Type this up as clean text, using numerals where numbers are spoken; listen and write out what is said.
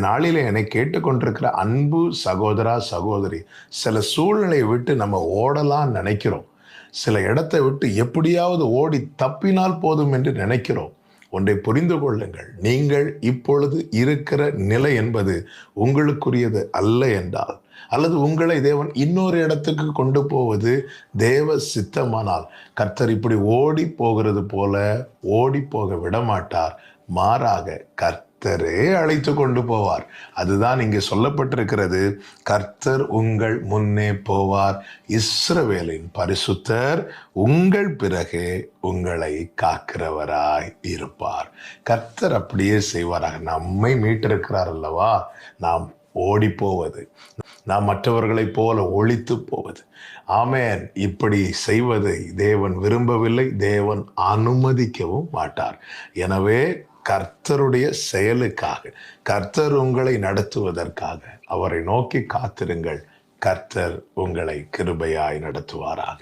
நாளிலே என்னை கேட்டுக்கொண்டிருக்கிற அன்பு சகோதரா, சகோதரி, சில சூழ்நிலையை விட்டு நம்ம ஓடலாம்னு நினைக்கிறோம். சில இடத்தை விட்டு எப்படியாவது ஓடி தப்பினால் போதும் என்று நினைக்கிறோம். ஒன்றை புரிந்து கொள்ளுங்கள். நீங்கள் இப்பொழுது இருக்கிற நிலை என்பது உங்களுக்குரியது அல்ல என்றால், அல்லது உங்களை தேவன் இன்னொரு இடத்துக்கு கொண்டு போவது தேவ சித்தமானால், கர்த்தர் இப்படி ஓடி போகிறது போல ஓடி போக விடமாட்டார். மாறாக கர்த்தரே அழைத்து கொண்டு போவார். அதுதான் இங்கே சொல்லப்பட்டிருக்கிறது. கர்த்தர் உங்கள் முன்னே போவார். இஸ்ரவேலின் பரிசுத்தர் உங்கள் பிறகே உங்களை காக்கிறவராய் இருப்பார். கர்த்தர் அப்படியே செய்வாராக. நம்மை மீட்டிருக்கிறார் அல்லவா? நாம் ஓடி போவது, நாம் மற்றவர்களைப் போல ஒளித்து போவது. ஆமென். இப்படி செய்வதை தேவன் விரும்பவில்லை. தேவன் அனுமதிக்கவும் மாட்டார். எனவே கர்த்தருடைய செயலுக்காக, கர்த்தர் உங்களை நடத்துவதற்காக அவரை நோக்கி காத்திருங்கள். கர்த்தர் உங்களை கிருபையாய் நடத்துவாராக.